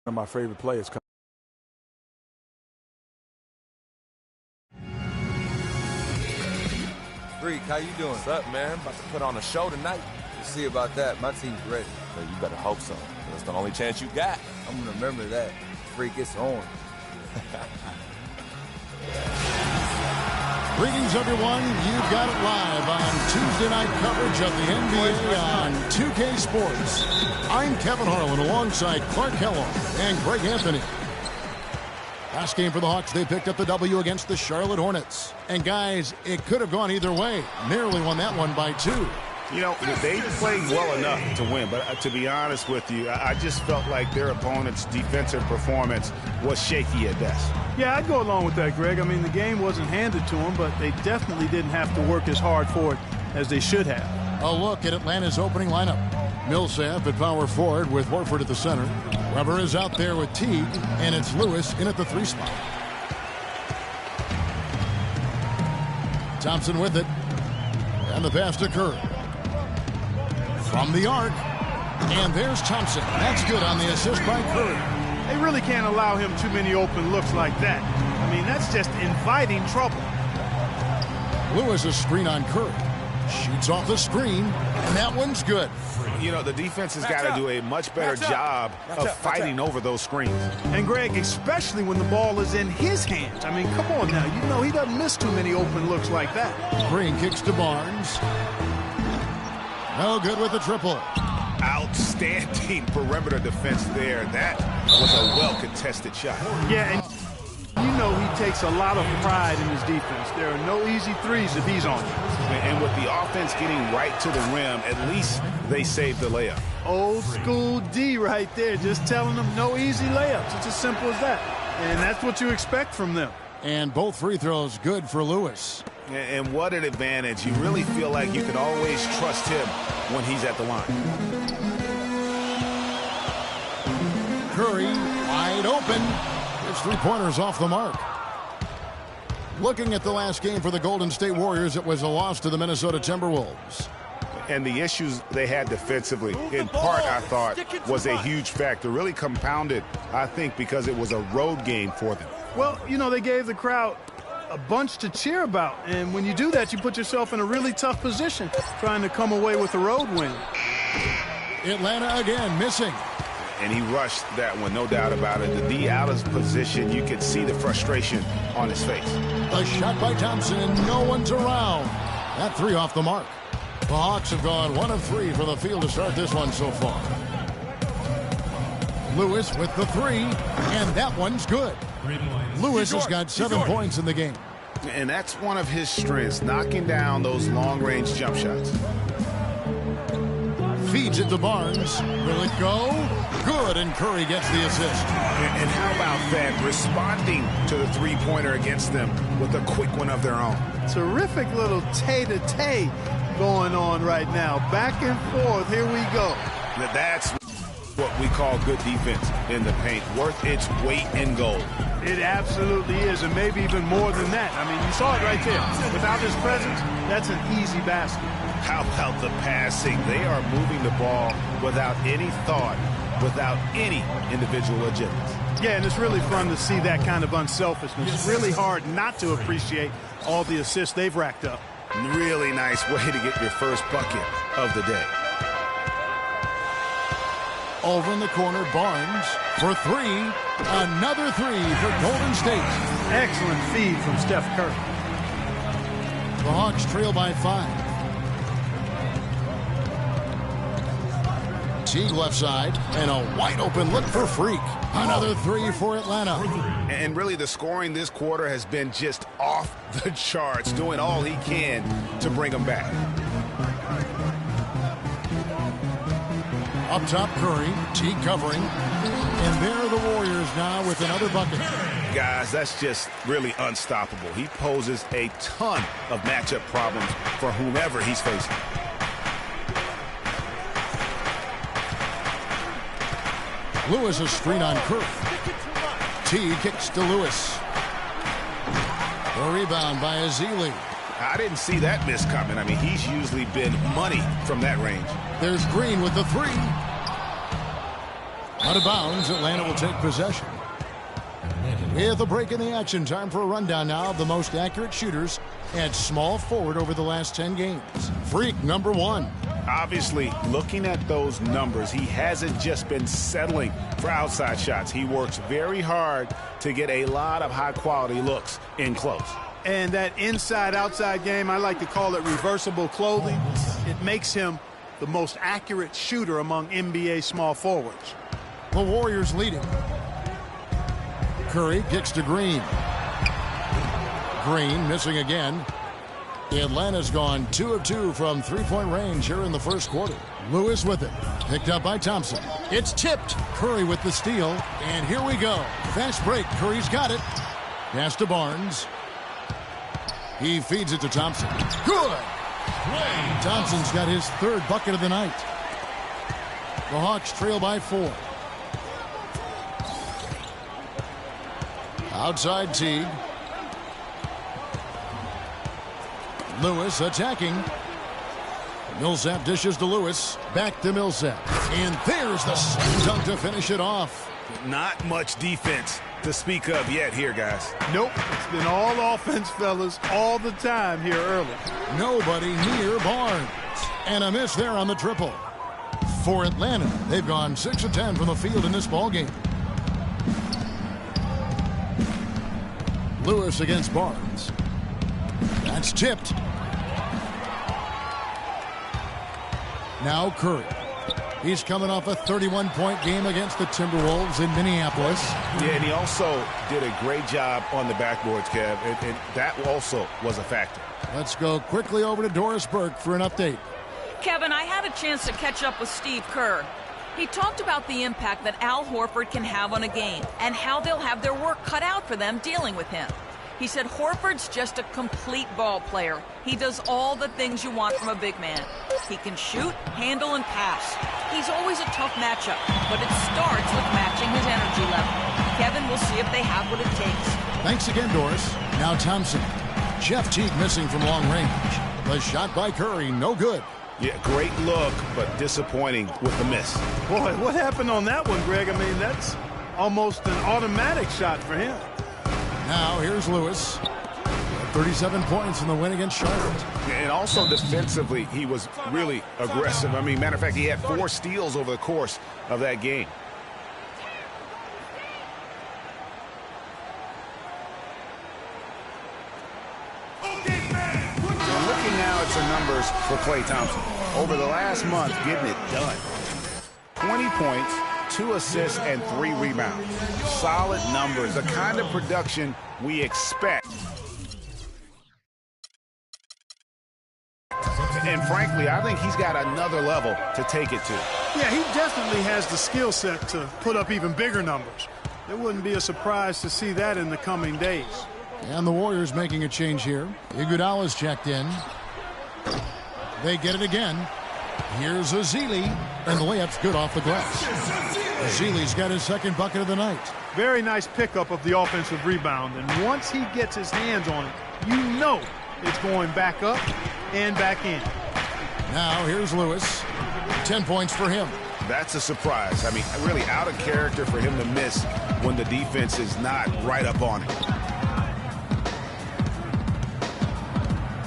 of my favorite players. Freak, how you doing? What's up, man? About to put on a show tonight. We'll see about that. My team's ready. Well, you better hope so. That's the only chance you got. I'm gonna remember that. Freak, it's on. Greetings, everyone. You've got it live on Tuesday night coverage of the NBA on 2K Sports. I'm Kevin Harlan alongside Clark Kellogg and Greg Anthony. Last game for the Hawks, they picked up the W against the Charlotte Hornets. And guys, it could have gone either way. Nearly won that one by 2. You know, they played well enough to win, but to be honest with you, I just felt like their opponent's defensive performance was shaky at best. Yeah, I'd go along with that, Greg. I mean, the game wasn't handed to them, but they definitely didn't have to work as hard for it as they should have. A look at Atlanta's opening lineup. Millsap at power forward with Horford at the center. Weber is out there with Teague, and it's Lewis in at the 3 spot. Thompson with it. And the pass to Curry. From the arc. And there's Thompson. That's good on the assist by Curry. They really can't allow him too many open looks like that. I mean, that's just inviting trouble. Lewis a screen on Curry. Shoots off the screen, and that one's good. You know, the defense has got to do a much better job of fighting over those screens. And, Greg, especially when the ball is in his hands. I mean, come on now. You know he doesn't miss too many open looks like that. Green kicks to Barnes. No good with the triple. Outstanding perimeter defense there. That was a well-contested shot. Yeah, and you know he takes a lot of pride in his defense. There are no easy threes if he's on it. And with the offense getting right to the rim, at least they saved the layup. Old school D right there, just telling them no easy layups. It's as simple as that. And that's what you expect from them. And both free throws good for Lewis. And what an advantage. You really feel like you can always trust him when he's at the line. Curry wide open. His 3-pointers off the mark. Looking at the last game for the Golden State Warriors, it was a loss to the Minnesota Timberwolves. And the issues they had defensively, in part, I thought, was a huge factor. Really compounded, I think, because it was a road game for them. Well, you know, they gave the crowd a bunch to cheer about. And when you do that, you put yourself in a really tough position trying to come away with a road win. Atlanta again missing. And he rushed that one, no doubt about it. The D out of position, you could see the frustration on his face. A shot by Thompson, and no one's around. That 3 off the mark. The Hawks have gone 1 of 3 from the field to start this one so far. Lewis with the 3, and that one's good. Lewis has got 7 points in the game. And that's one of his strengths, knocking down those long-range jump shots. Feeds it to Barnes. Will it go? Good, and Curry gets the assist. And how about that? Responding to the 3-pointer against them with a quick one of their own. Terrific little tay-to-tay going on right now. Back and forth. Here we go. That's what we call good defense in the paint. Worth its weight in gold. It absolutely is, and maybe even more than that. I mean, you saw it right there. Without his presence, that's an easy basket. How about the passing? They are moving the ball without any thought, without any individual agenda. Yeah, and it's really fun to see that kind of unselfishness. It's really hard not to appreciate all the assists they've racked up. Really nice way to get your first bucket of the day. Over in the corner, Barnes for 3. Another 3 for Golden State. Excellent feed from Steph Curry. The Hawks trail by 5. Teague left side, and a wide open look for Freak. Another 3 for Atlanta. And really the scoring this quarter has been just off the charts, doing all he can to bring them back. Up top, Curry, Teague covering. And there are the Warriors now with another bucket. Guys, that's just really unstoppable. He poses a ton of matchup problems for whomever he's facing. Lewis a screen on Curry. T kicks to Lewis. The rebound by Azili. I didn't see that miss coming. I mean, he's usually been money from that range. There's Green with the 3. Out of bounds, Atlanta will take possession. With a break in the action, time for a rundown now of the most accurate shooters at small forward over the last 10 games. Freak number 1. Obviously, looking at those numbers, he hasn't just been settling for outside shots. He works very hard to get a lot of high-quality looks in close. And that inside-outside game, I like to call it reversible clothing. It makes him the most accurate shooter among NBA small forwards. The Warriors leading. Curry kicks to Green. Green missing again. Atlanta's gone 2 of 2 from three-point range here in the first quarter. Lewis with it. Picked up by Thompson. It's tipped. Curry with the steal. And here we go. Fast break. Curry's got it. Pass to Barnes. He feeds it to Thompson. Good. Thompson's got his 3rd bucket of the night. The Hawks trail by 4. Outside Teague. Lewis attacking. Millsap dishes to Lewis. Back to Millsap. And there's the slam dunk to finish it off. Not much defense to speak of yet here, guys. Nope. It's been all offense, fellas, all the time here early. Nobody near Barnes. And a miss there on the triple. For Atlanta, they've gone 6 of 10 from the field in this ballgame. Lewis against Barnes. That's tipped. Now Curry. He's coming off a 31-point game against the Timberwolves in Minneapolis. Yeah, and he also did a great job on the backboards, Kev, and that also was a factor. Let's go quickly over to Doris Burke for an update. Kevin, I had a chance to catch up with Steve Kerr. He talked about the impact that Al Horford can have on a game and how they'll have their work cut out for them dealing with him. He said Horford's just a complete ball player. He does all the things you want from a big man. He can shoot, handle, and pass. He's always a tough matchup, but it starts with matching his energy level. Kevin, we'll see if they have what it takes. Thanks again, Doris. Now Thompson. Jeff Teague missing from long range. The shot by Curry, no good. Yeah, great look, but disappointing with the miss. Boy, what happened on that one, Greg? I mean, that's almost an automatic shot for him. Now here's Lewis. 37 points in the win against Charlotte. And also defensively, he was really aggressive. I mean, matter of fact, he had 4 steals over the course of that game. And looking now at some numbers for Klay Thompson. Over the last month, getting it done. 20 points, 2 assists, and 3 rebounds. Solid numbers, the kind of production we expect. And frankly, I think he's got another level to take it to. Yeah, he definitely has the skill set to put up even bigger numbers. It wouldn't be a surprise to see that in the coming days. And the Warriors making a change here. Iguodala's checked in. They get it again. Here's Ezeli, and the layup's good off the glass. Ezeli's got his 2nd bucket of the night. Very nice pickup of the offensive rebound, and once he gets his hands on it, you know it's going back up and back in. Now here's Lewis. 10 points for him. That's a surprise. I mean, really out of character for him to miss when the defense is not right up on it.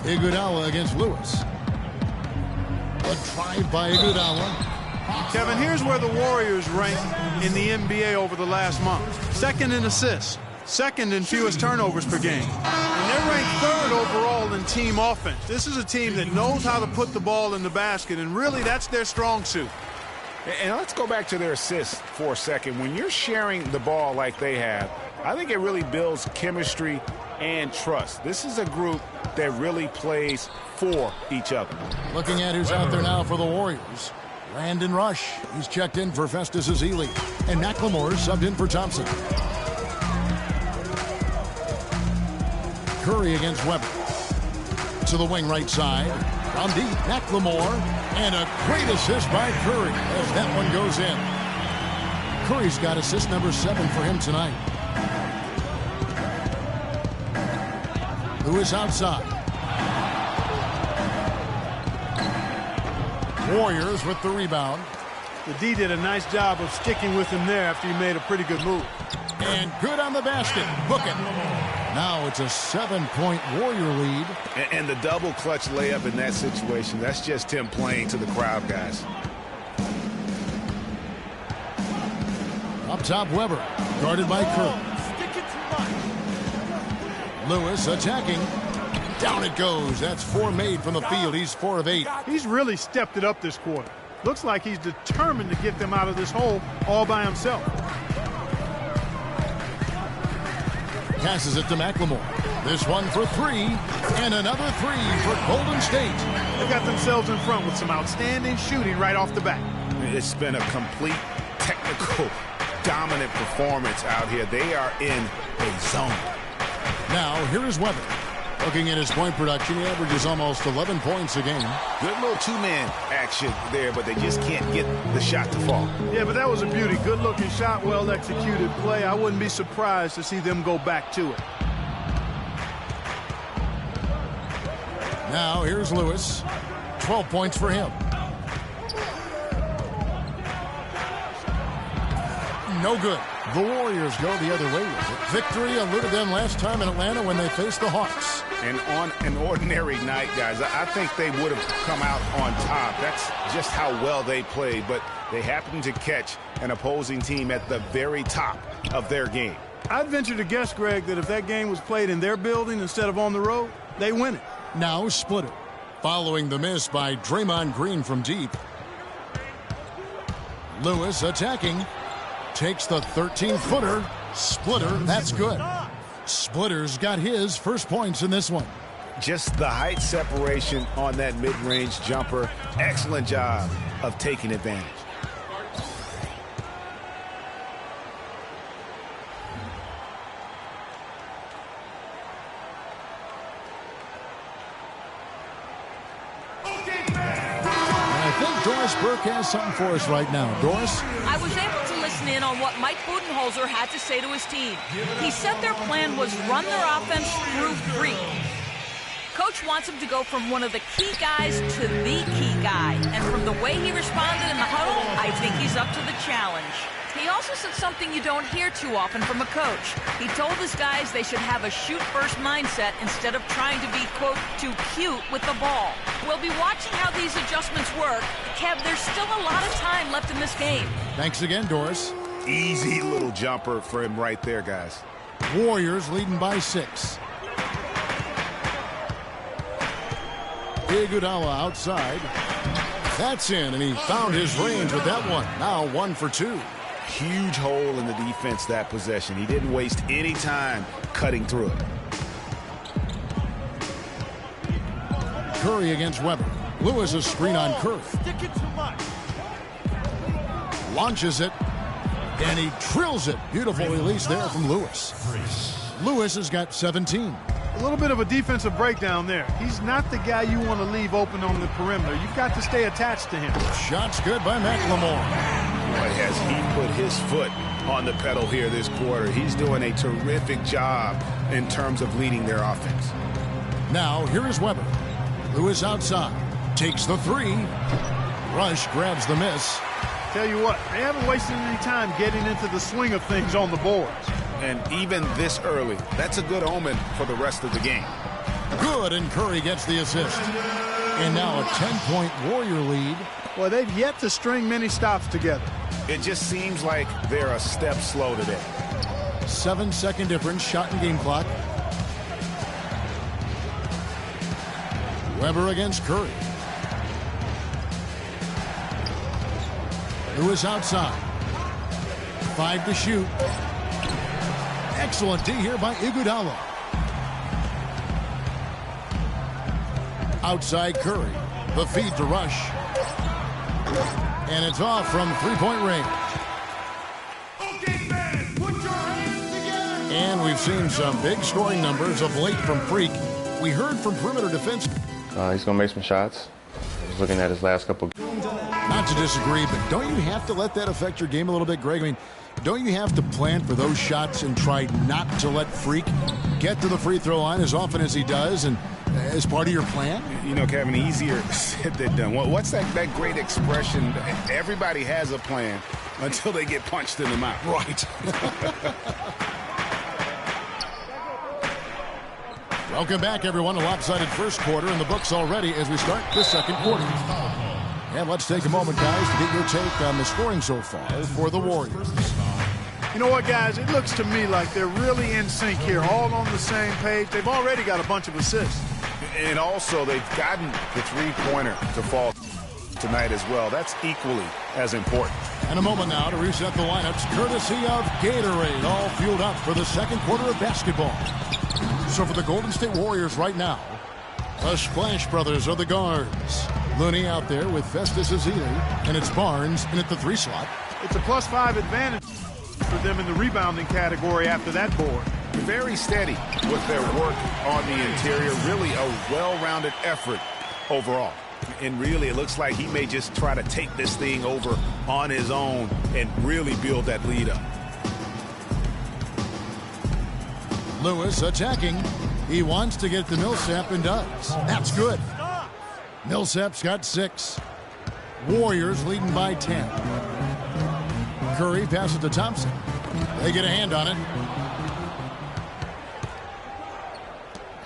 Iguodala against Lewis. A drive by Iguodala. Kevin, here's where the Warriors rank in the NBA over the last month. 2nd in assists, 2nd in fewest turnovers per game. And they're ranked 3rd overall in team offense. This is a team that knows how to put the ball in the basket, and really that's their strong suit. And let's go back to their assists for a second. When you're sharing the ball like they have, I think it really builds chemistry and trust. This is a group that really plays for each other. Looking at who's out there now for the Warriors. Landon Rush. He's checked in for Festus Ezeli. And McLemore subbed in for Thompson. Curry against Weber. To the wing right side. From deep, McLemore. And a great assist by Curry as that one goes in. Curry's got assist number 7 for him tonight. Lewis outside. Warriors with the rebound. The D did a nice job of sticking with him there after he made a pretty good move. And good on the basket. Book it. Now it's a 7-point Warrior lead. And the double clutch layup in that situation, that's just him playing to the crowd, guys. Up top, Weber. Guarded by Kerr. Lewis attacking. Down it goes. That's 4 made from the field. He's 4 of 8. He's really stepped it up this quarter. Looks like he's determined to get them out of this hole all by himself. Passes it to McLemore. This one for 3. And another 3 for Golden State. They got themselves in front with some outstanding shooting right off the bat. It's been a complete technical, dominant performance out here. They are in a zone. Now, here is Weber. Looking at his point production, he averages almost 11 points a game. Good little two-man action there, but they just can't get the shot to fall. Yeah, but that was a beauty. Good-looking shot, well-executed play. I wouldn't be surprised to see them go back to it. Now, here's Lewis. 12 points for him. No good. The Warriors go the other way with it. Victory eluded them last time in Atlanta when they faced the Hawks. And on an ordinary night, guys, I think they would have come out on top. That's just how well they played, but they happened to catch an opposing team at the very top of their game. I'd venture to guess, Greg, that if that game was played in their building instead of on the road, they win it. Now split it. Following the miss by Draymond Green from deep. Lewis attacking. Takes the 13-footer. Splitter, that's good. Splitter's got his first points in this one. Just the height separation on that mid-range jumper. Excellent job of taking advantage. Doris Burke has something for us right now. Doris? I was able to listen in on what Mike Budenholzer had to say to his team. He said their plan was run their offense through 3. Coach wants him to go from one of the key guys to the key guy. And from the way he responded in the huddle, I think he's up to the challenge. He also said something you don't hear too often from a coach. He told his guys they should have a shoot-first mindset instead of trying to be, quote, too cute with the ball. We'll be watching how these adjustments work. Kev, there's still a lot of time left in this game. Thanks again, Doris. Easy little jumper for him right there, guys. Warriors leading by 6. Iguodala outside. That's in, and he found his range with that one. Now 1 for 2. Huge hole in the defense that possession. He didn't waste any time cutting through it. Curry against Weber. Lewis a screen on Curry. Launches it, and he drills it. Beautiful release there from Lewis. Lewis has got 17. A little bit of a defensive breakdown there. He's not the guy you want to leave open on the perimeter. You've got to stay attached to him. Shots good by McLemore. Boy, has he put his foot on the pedal here this quarter. He's doing a terrific job in terms of leading their offense. Now, here is Weber. Lewis outside. Takes the 3. Rush grabs the miss. Tell you what, they haven't wasted any time getting into the swing of things on the boards. And even this early, that's a good omen for the rest of the game. Good, and Curry gets the assist. And now a 10-point Warrior lead. Well, they've yet to string many stops together. It just seems like they're a step slow today. 7-second difference, shot and game clock. Weber against Curry. Lewis outside. 5 to shoot. Excellent D here by Iguodala. Outside Curry. The feed to Rush. And it's off from 3-point range. And we've seen some big scoring numbers of late from Freak. We heard from perimeter defense. He's going to make some shots. I was looking at his last couple. Not to disagree, but don't you have to let that affect your game a little bit, Greg? I mean, don't you have to plan for those shots and try not to let Freak get to the free throw line as often as he does, and as part of your plan? You know, Kevin, easier said than done. What's that great expression? Everybody has a plan until they get punched in the mouth. Right. Welcome back, everyone. A lopsided first quarter in the books already as we start the second quarter. And let's take a moment, guys, to get your take on the scoring so far for the Warriors. You know what, guys? It looks to me like they're really in sync here, all on the same page. They've already got a bunch of assists. And also, they've gotten the three-pointer to fall tonight as well. That's equally as important. And a moment now to reset the lineups, courtesy of Gatorade, all fueled up for the second quarter of basketball. So for the Golden State Warriors right now, the Splash Brothers are the guards. Looney out there with Festus Ezeli, and it's Barnes in at the 3 slot. It's a +5 advantage for them in the rebounding category after that board. Very steady with their work on the interior. Really a well-rounded effort overall. And really, it looks like he may just try to take this thing over on his own and really build that lead up. Lewis attacking. He wants to get to Millsap and does. That's good. Millsap's got 6. Warriors leading by 10. Curry passes to Thompson. They get a hand on it.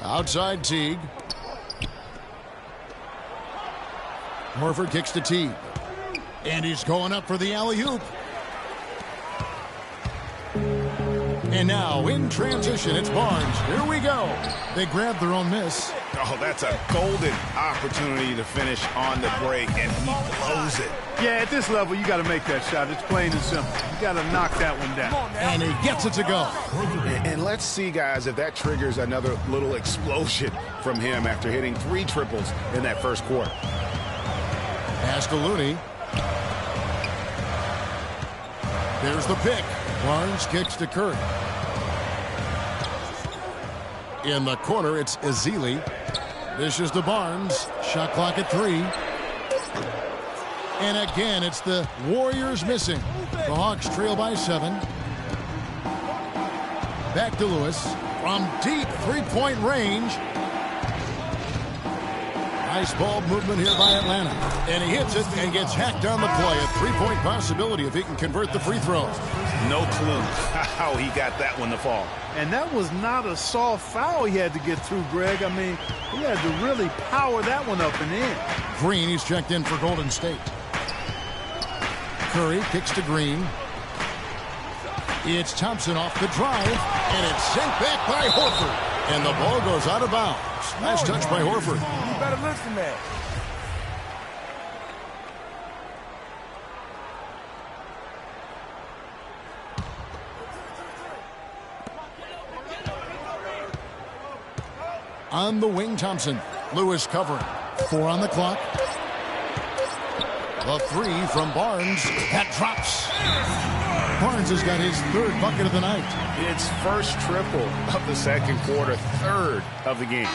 Outside Teague. Horford kicks to Teague. And he's going up for the alley-oop. And now in transition, it's Barnes. Here we go. They grab their own miss. Oh, that's a golden opportunity to finish on the break, and he blows it. Yeah, at this level, you got to make that shot. It's plain and simple. You got to knock that one down. And he gets it to go. And let's see, guys, if that triggers another little explosion from him after hitting 3 triples in that first quarter. Pass to Looney. There's the pick. Barnes kicks to Curry. In the corner, it's Ezeli. Dishes to Barnes. Shot clock at 3. And again, it's the Warriors missing. The Hawks trail by 7. Back to Lewis. From deep three-point range. Nice ball movement here by Atlanta. And he hits it and gets hacked on the play. A three-point possibility if he can convert the free throw. No clue how he got that one to fall. And that was not a soft foul he had to get through, Greg. I mean, he had to really power that one up and in. Green, he's checked in for Golden State. Curry kicks to Green. It's Thompson off the drive. And it's sent back by Horford. And the ball goes out of bounds. Nice touch by Horford. You better listen to that. On the wing, Thompson. Lewis covering. 4 on the clock. The 3 from Barnes. That drops. Barnes has got his 3rd bucket of the night. It's first triple of the second quarter, 3rd of the game.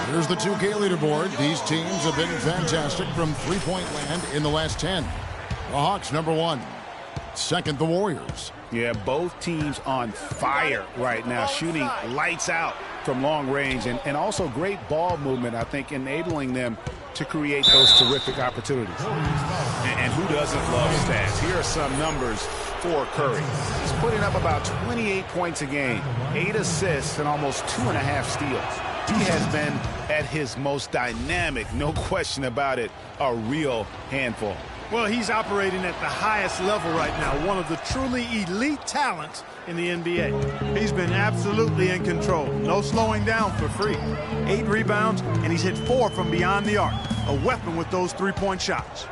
Here's the 2K leaderboard. These teams have been fantastic from three-point land in the last 10. The Hawks, number 1. Second, the Warriors. Yeah, both teams on fire right now, shooting lights out from long range, and also great ball movement, I think, enabling them to create those terrific opportunities. And who doesn't love stats? Here are some numbers for Curry. He's putting up about 28 points a game, 8 assists, and almost 2.5 steals. He has been at his most dynamic, no question about it, a real handful. Well, he's operating at the highest level right now, one of the truly elite talents in the NBA. He's been absolutely in control. No slowing down for free. 8 rebounds, and he's hit 4 from beyond the arc. A weapon with those three-point shots.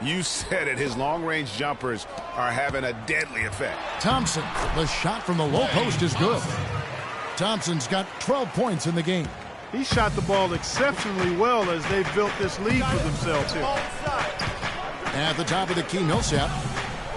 You said it. His long-range jumpers are having a deadly effect. Thompson, the shot from the low post is good. Thompson's got 12 points in the game. He shot the ball exceptionally well as they've built this lead for themselves here. At the top of the key, Millsap.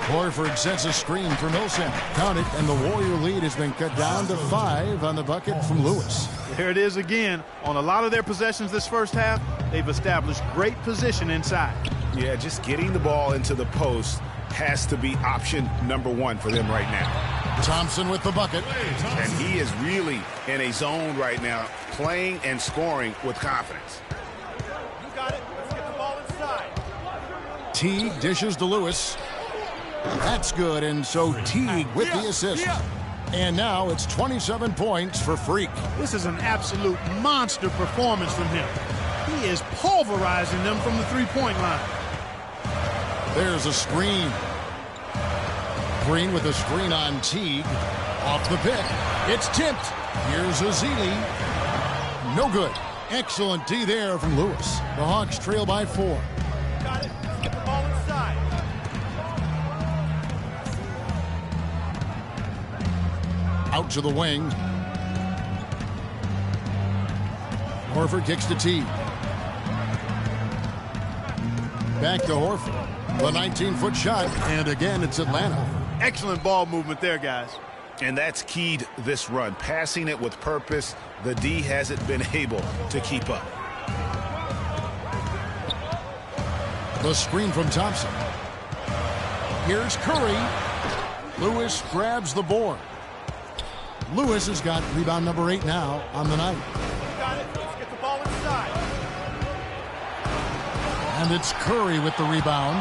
Horford sets a screen for Millsap. Count it, and the Warrior lead has been cut down to 5 on the bucket from Lewis. There it is again. On a lot of their possessions this first half, they've established great position inside. Yeah, just getting the ball into the post has to be option number one for them right now. Thompson with the bucket. And he is really in a zone right now, playing and scoring with confidence. You got it. Let's get the ball inside. Teague dishes to Lewis. That's good, and so Teague with the assist. And now it's 27 points for Freak. This is an absolute monster performance from him. He is pulverizing them from the three-point line. There's a screen. Green with a screen on Teague. Off the pick. It's tipped. Here's Azili. No good. Excellent D there from Lewis. The Hawks trail by 4. Got it. Let's get the ball inside. Out to the wing. Horford kicks to Teague. Back to Horford. The 19-foot shot, and again it's Atlanta. Excellent ball movement there, guys. And that's keyed this run. Passing it with purpose. The D hasn't been able to keep up. The screen from Thompson. Here's Curry. Lewis grabs the board. Lewis has got rebound number 8 now on the night. Got it. Let's get the ball inside. And it's Curry with the rebound.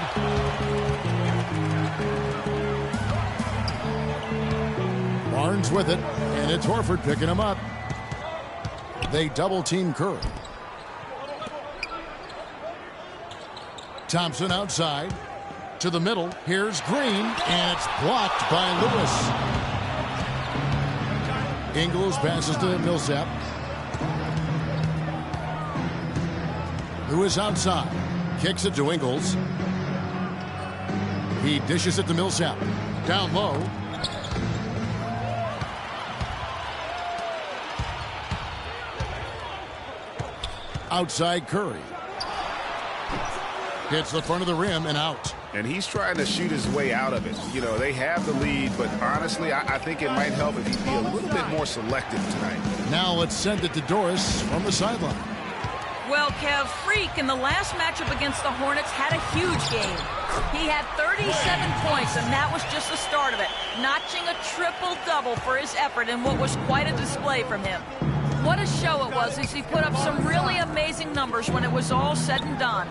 Barnes with it, and it's Horford picking him up. They double-team Curry. Thompson outside. To the middle. Here's Green, and it's blocked by Lewis. Ingles passes to Millsap. Lewis outside. Kicks it to Ingles. He dishes it to Millsap. Down low. Outside Curry. Hits the front of the rim and out. And he's trying to shoot his way out of it. You know, they have the lead, but honestly, I think it might help if he'd be a little bit more selective tonight. Now let's send it to Doris from the sideline. Well, Kev, Freak in the last matchup against the Hornets had a huge game. He had 37 points, and that was just the start of it, notching a triple-double for his effort in what was quite a display from him. What a show it was as he put up some really amazing numbers when it was all said and done.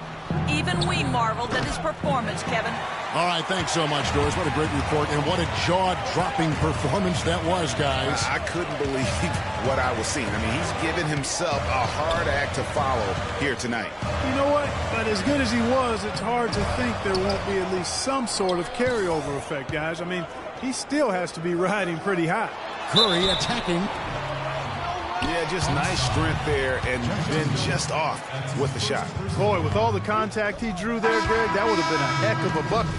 Even we marveled at his performance, Kevin. All right, thanks so much, Doris. What a great report, and what a jaw-dropping performance that was, guys. I couldn't believe what I was seeing. I mean, he's given himself a hard act to follow here tonight. You know what? But as good as he was, it's hard to think there won't be at least some sort of carryover effect, guys. I mean, he still has to be riding pretty high. Curry attacking. Yeah, just nice strength there and then just off with the shot. Boy, with all the contact he drew there, Greg, that would have been a heck of a bucket.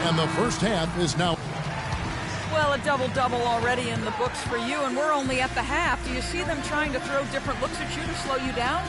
And the first half is now. Well, a double-double already in the books for you, and we're only at the half. Do you see them trying to throw different looks at you to slow you down?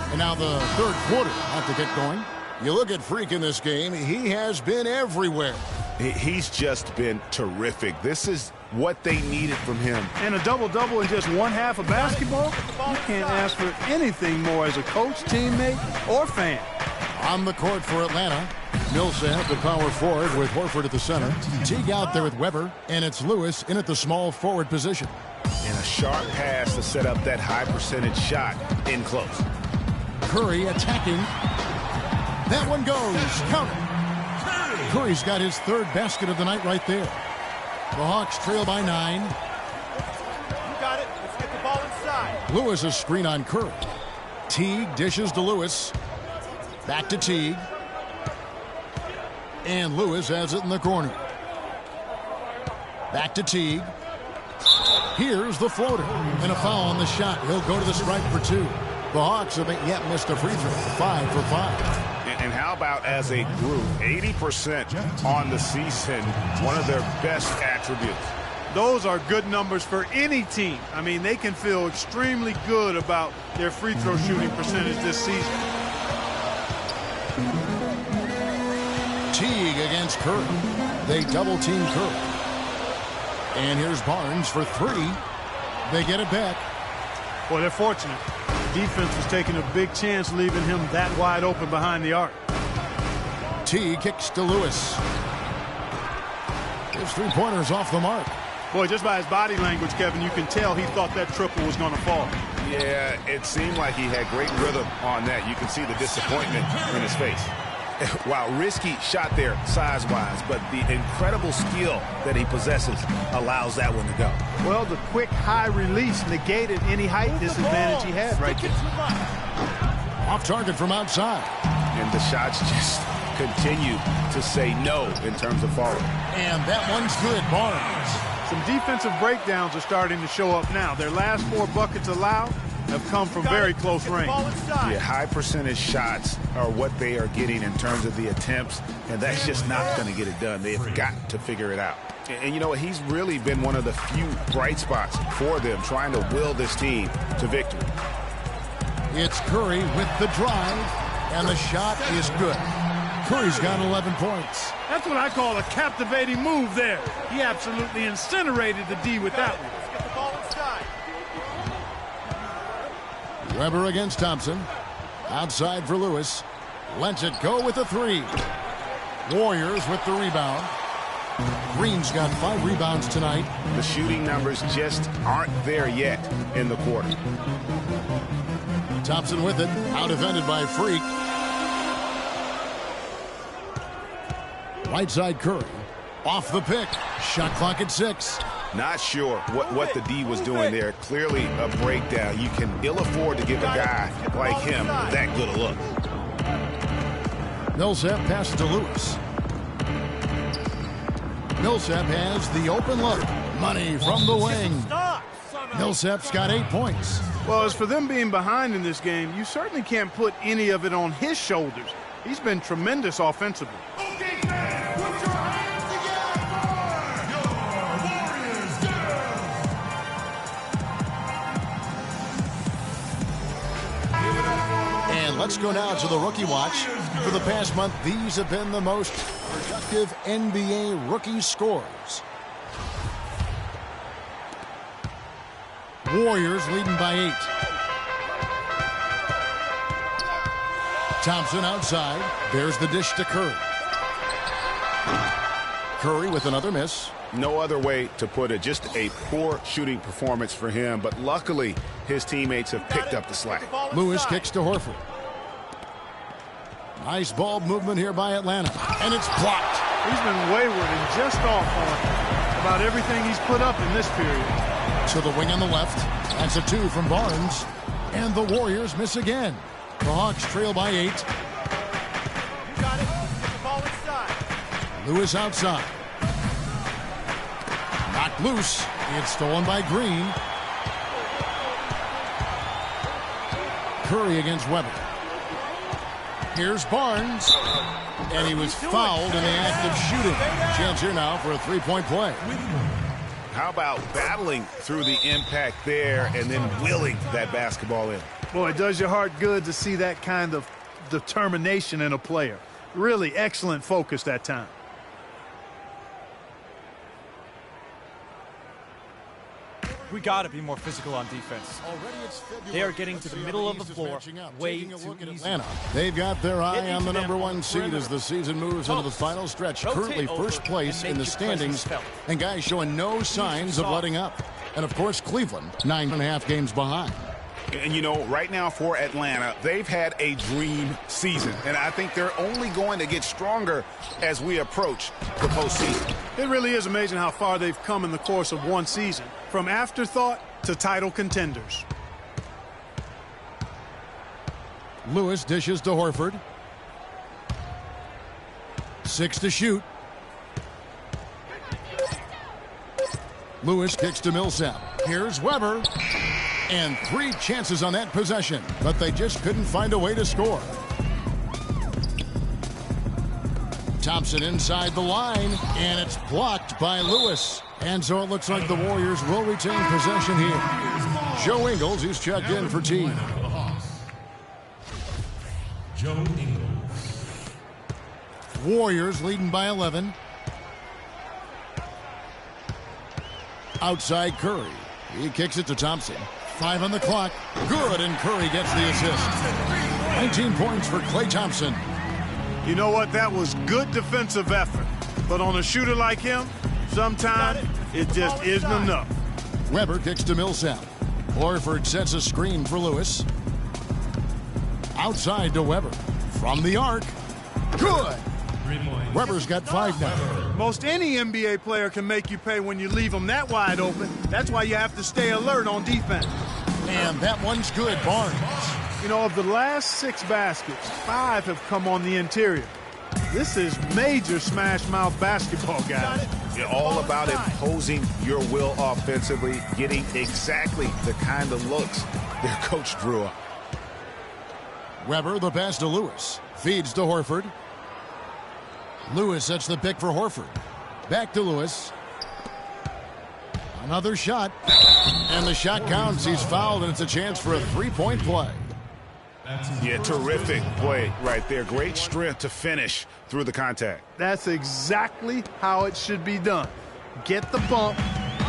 And now the third quarter about to get going. You look at Freak in this game, he has been everywhere. He's just been terrific. This is what they needed from him. And a double-double in just one half of basketball? You can't ask for anything more as a coach, teammate, or fan. On the court for Atlanta, Millsap, the power forward with Horford at the center. Teague out there with Weber, and it's Lewis in at the small forward position. And a sharp pass to set up that high percentage shot in close. Curry attacking. That one goes. Count it. Curry's got his third basket of the night right there. The Hawks trail by 9. You got it. Let's get the ball inside. Lewis a screen on Curry. Teague dishes to Lewis. Back to Teague. And Lewis has it in the corner. Back to Teague. Here's the floater. And a foul on the shot. He'll go to the stripe for 2. The Hawks haven't yet missed a free throw. 5 for 5. And how about as a group, 80% on the season, one of their best attributes. Those are good numbers for any team. I mean, they can feel extremely good about their free throw shooting percentage this season. Teague against Curry. They double team Curry. And here's Barnes for 3. They get it back. Well, they're fortunate. The defense was taking a big chance leaving him that wide open behind the arc. Teague kicks to Lewis. His 3-pointers off the mark. Boy, just by his body language, Kevin, you can tell he thought that triple was going to fall. Yeah, it seemed like he had great rhythm on that. You can see the disappointment in his face. Wow, risky shot there size-wise, but the incredible skill that he possesses allows that one to go. Well, the quick high release negated any height disadvantage he had right there. Off target from outside. And the shots just continue to say no in terms of falling. And that one's good, Barnes. Some defensive breakdowns are starting to show up now. Their last 4 buckets allowed have come from very close range. Yeah, high percentage shots are what they are getting in terms of the attempts, and that's just not going to get it done. They've got to figure it out. And you know what? He's really been one of the few bright spots for them, trying to will this team to victory. It's Curry with the drive, and the shot is good. Curry's got 11 points. That's what I call a captivating move there. He absolutely incinerated the D with that one. Let's get the ball inside. Weber against Thompson. Outside for Lewis. Lets it go with the 3. Warriors with the rebound. Green's got 5 rebounds tonight. The shooting numbers just aren't there yet in the quarter. Thompson with it. Out defended by Freak. Right side Curry. Off the pick. Shot clock at 6. Not sure what the D was doing there. Clearly a breakdown. You can ill afford to give a guy like him that good a look. Millsap passes to Lewis. Millsap has the open look. Money from the wing. Millsap's got 8 points. Well, as for them being behind in this game, you certainly can't put any of it on his shoulders. He's been tremendous offensively. And let's go now to the rookie watch. For the past month, these have been the most productive NBA rookie scores. Warriors leading by 8. Thompson outside. There's the dish to Curry. Curry with another miss. No other way to put it. Just a poor shooting performance for him, but luckily his teammates have picked up the slack. Lewis kicks to Horford. Nice ball movement here by Atlanta, and it's blocked. He's been wayward and just off on about everything he's put up in this period. To the wing on the left. That's a 2 from Barnes. And the Warriors miss again. The Hawks trail by 8. You got it. Get the ball inside. Lewis outside. Knocked loose. It's stolen by Green. Curry against Weber. Here's Barnes. And he was fouled in the act of shooting. Chance here now for a 3-point play. How about battling through the impact there and then willing that basketball in? Boy, it does your heart good to see that kind of determination in a player. Really excellent focus that time. We got to be more physical on defense. They are getting to the middle of the floor way too easy. They've got their eye on the #1 seed as the season moves into the final stretch. Currently first place in the standings, and guys showing no signs of letting up. And of course, Cleveland, 9.5 games behind. And you know, right now for Atlanta, they've had a dream season. And I think they're only going to get stronger as we approach the postseason. It really is amazing how far they've come in the course of one season. From afterthought to title contenders. Lewis dishes to Horford. 6 to shoot. Lewis kicks to Millsap. Here's Weber. And 3 chances on that possession, but they just couldn't find a way to score. Thompson inside the line, and it's blocked by Lewis. And so it looks like the Warriors will retain possession here. Joe Ingles is checked in for T. Joe Ingles. Warriors leading by 11. Outside Curry. He kicks it to Thompson. 5 on the clock. Good, and Curry gets the assist. 19 points for Klay Thompson. You know what? That was good defensive effort. But on a shooter like him, sometimes it just isn't enough. Weber kicks to Millsap. Horford sets a screen for Lewis. Outside to Weber. From the arc. Good. Weber's got 5 now. Most any NBA player can make you pay when you leave them that wide open. That's why you have to stay alert on defense. And that one's good, Barnes. You know, of the last 6 baskets, 5 have come on the interior. This is major smash-mouth basketball, guys. You're all about imposing your will offensively, getting exactly the kind of looks their coach drew up. Weber, the pass to Lewis. Feeds to Horford. Lewis sets the pick for Horford. Back to Lewis. Another shot. And the shot counts. He's fouled, and it's a chance for a 3-point play. Yeah, terrific play right there. Great strength to finish through the contact. That's exactly how it should be done. Get the bump,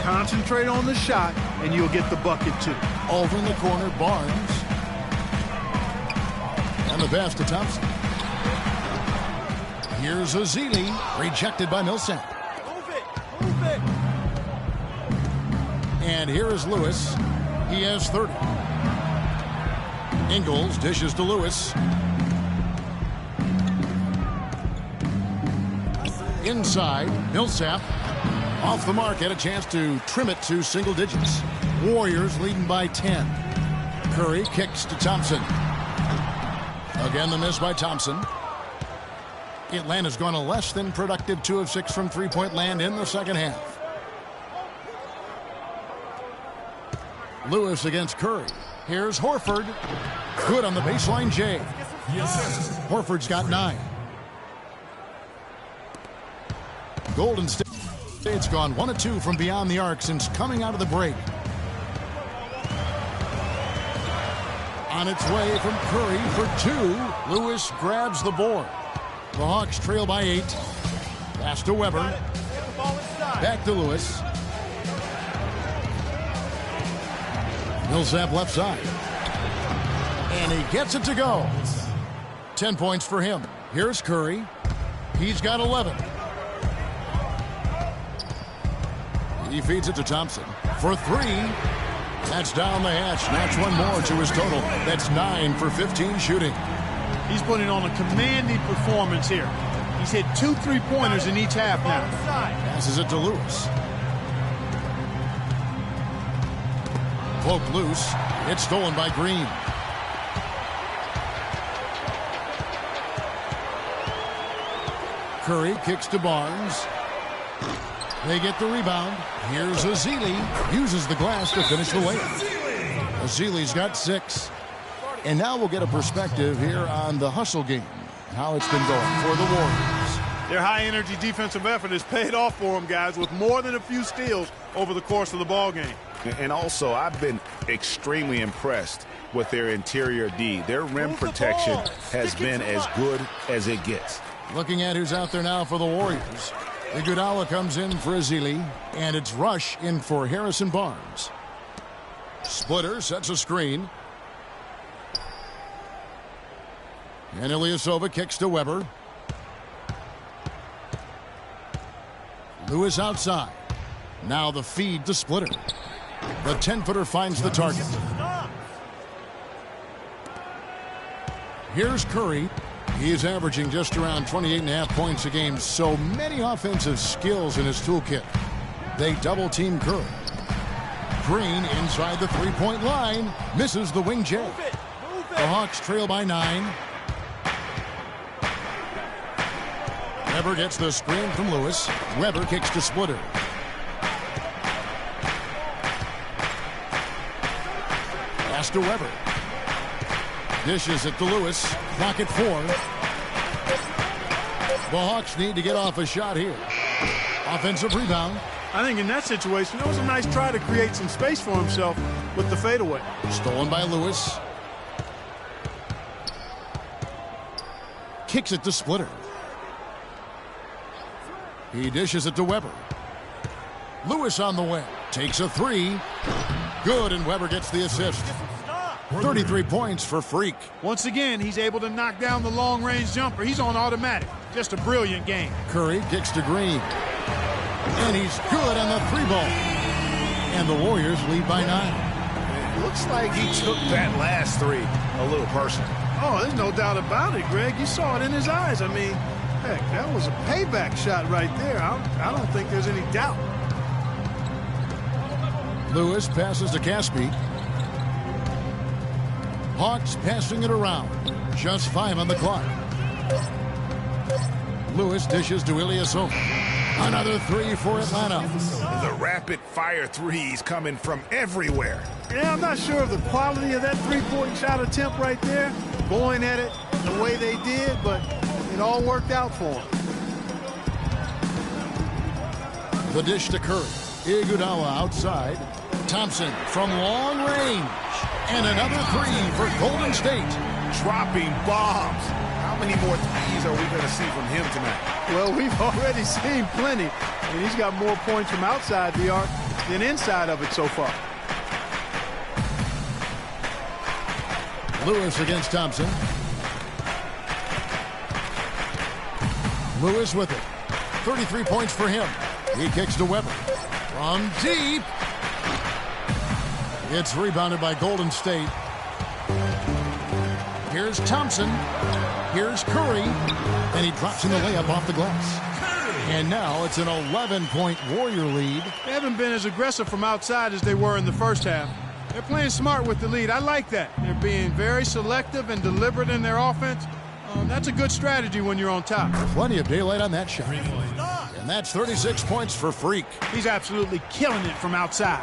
concentrate on the shot, and you'll get the bucket too. Over in the corner, Barnes. And the pass to Thompson. Here's Ezeli, rejected by Millsap. Move it. And here is Lewis. He has 30. Ingles dishes to Lewis. Inside, Millsap. Off the mark, had a chance to trim it to single digits. Warriors leading by 10. Curry kicks to Thompson. Again, the miss by Thompson. Atlanta's gone a less than productive 2 of 6 from three-point land in the second half. Lewis against Curry. Here's Horford. Good on the baseline, Jay. Yes. Horford's got 9. Golden State's gone 1 of 2 from beyond the arc since coming out of the break. On its way from Curry for 2. Lewis grabs the board. The Hawks trail by 8. Pass to Weber. Back to Lewis. Millsap left side. And he gets it to go. 10 points for him. Here's Curry. He's got 11. He feeds it to Thompson for 3. That's down the hatch. That's 1 more to his total. That's 9 for 15 shooting. He's putting on a commanding performance here. He's hit 2 3-pointers in each half now. Passes it to Lewis. Poke loose. It's stolen by Green. Curry kicks to Barnes. They get the rebound. Here's Ezeli. Uses the glass to finish the layup. Ezeli's got 6. And now we'll get a perspective here on the hustle game. How it's been going for the Warriors. Their high-energy defensive effort has paid off for them, guys, with more than a few steals over the course of the ball game. And also, I've been extremely impressed with their interior D. Their rim protection has been as good as it gets. Looking at who's out there now for the Warriors. Iguodala comes in for Ezeli, and it's Rush in for Harrison Barnes. Splitter sets a screen. And Ilyasova kicks to Weber. Lewis outside. Now the feed to Splitter. The 10-footer finds the target. Here's Curry. He is averaging just around 28.5 points a game. So many offensive skills in his toolkit. They double-team Curry. Green inside the three-point line. Misses the wing J. The Hawks trail by 9. Weber gets the screen from Lewis. Weber kicks to Splitter. Pass to Weber. Dishes it to Lewis. Clock at 4. The Hawks need to get off a shot here. Offensive rebound. I think in that situation, it was a nice try to create some space for himself with the fadeaway. Stolen by Lewis. Kicks it to Splitter. He dishes it to Weber. Lewis on the wing. Takes a 3. Good, and Weber gets the assist. 33 points for Freak. Once again, he's able to knock down the long-range jumper. He's on automatic. Just a brilliant game. Curry kicks to Green. And he's good on the 3-ball. And the Warriors lead by 9. It looks like he took that last 3 a little personal. Oh, there's no doubt about it, Greg. You saw it in his eyes. I mean, heck, that was a payback shot right there. I don't think there's any doubt. Lewis passes to Caspi. Hawks passing it around. Just 5 on the clock. Lewis dishes to Ilyasova. Another 3 for Atlanta. The rapid-fire threes coming from everywhere. Yeah, I'm not sure of the quality of that three-point shot attempt right there. Going at it the way they did, but it all worked out for them. The dish to Curry. Iguodala outside. Thompson from long range. And another 3 for Golden State. Dropping bombs. How many more threes are we going to see from him tonight? Well, we've already seen plenty. And he's got more points from outside the arc than inside of it so far. Lewis against Thompson. Lewis with it. 33 points for him. He kicks to Weber. From deep. It's rebounded by Golden State. Here's Thompson. Here's Curry. And he drops in the layup off the glass. And now it's an 11-point Warrior lead. They haven't been as aggressive from outside as they were in the first half. They're playing smart with the lead. I like that. They're being very selective and deliberate in their offense. That's a good strategy when you're on top. Plenty of daylight on that shot. And that's 36 points for Freak. He's absolutely killing it from outside.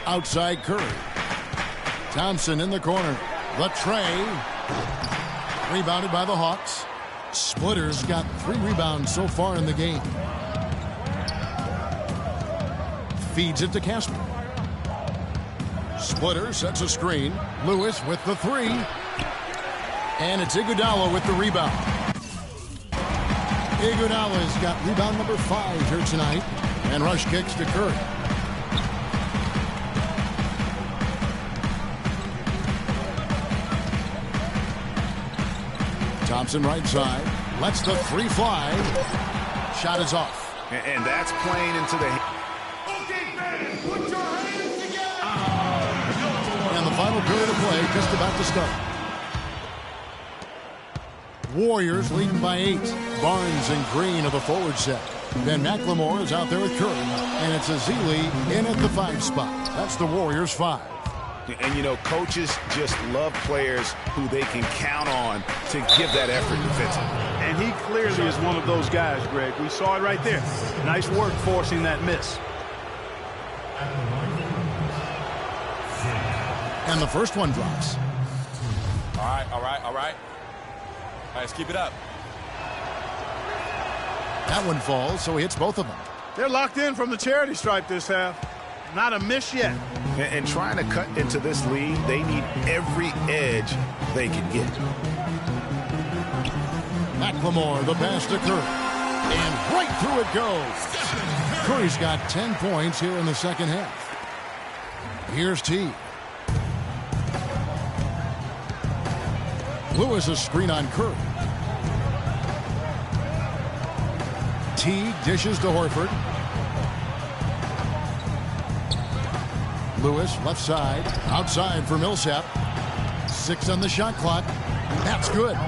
Outside Curry. Thompson in the corner. The tray. Rebounded by the Hawks. Splitter's got 3 rebounds so far in the game. Feeds it to Casper. Splitter sets a screen. Lewis with the 3. And it's Iguodala with the rebound. Iguodala's got rebound number 5 here tonight. And rush kicks to Curry. Thompson right side. Lets the 3 fly. Shot is off. And that's playing into the... And the final period of play just about to start. Warriors leading by 8. Barnes and Green of the forward set. Then McLemore is out there with Curry. And it's Azili in at the 5 spot. That's the Warriors 5. And, you know, coaches just love players who they can count on to give that effort defensively. And he clearly is one of those guys, Greg. We saw it right there. Nice work forcing that miss. And the first one drops. All right. All right, let's keep it up. That one falls, so he hits both of them. They're locked in from the charity stripe this half. Not a miss yet. And trying to cut into this lead, they need every edge they can get. McLemore, the pass to Curry. And right through it goes. Curry's got 10 points here in the second half. Here's T. Lewis a screen on Curry. T dishes to Horford. Lewis left side. Outside for Millsap. 6 on the shot clock. That's good.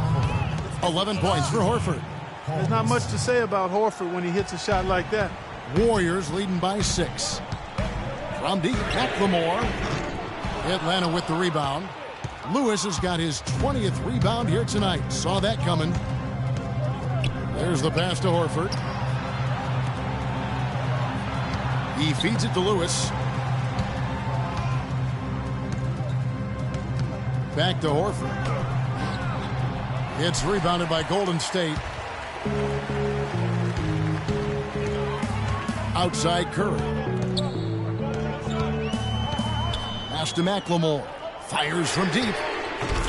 11 points for Horford. There's not much to say about Horford when he hits a shot like that. Warriors leading by 6. From deep, McLemore. Atlanta with the rebound. Lewis has got his 20th rebound here tonight. Saw that coming. There's the pass to Horford. He feeds it to Lewis. Back to Horford. It's rebounded by Golden State. Outside Curry. Pass to McLemore. Fires from deep.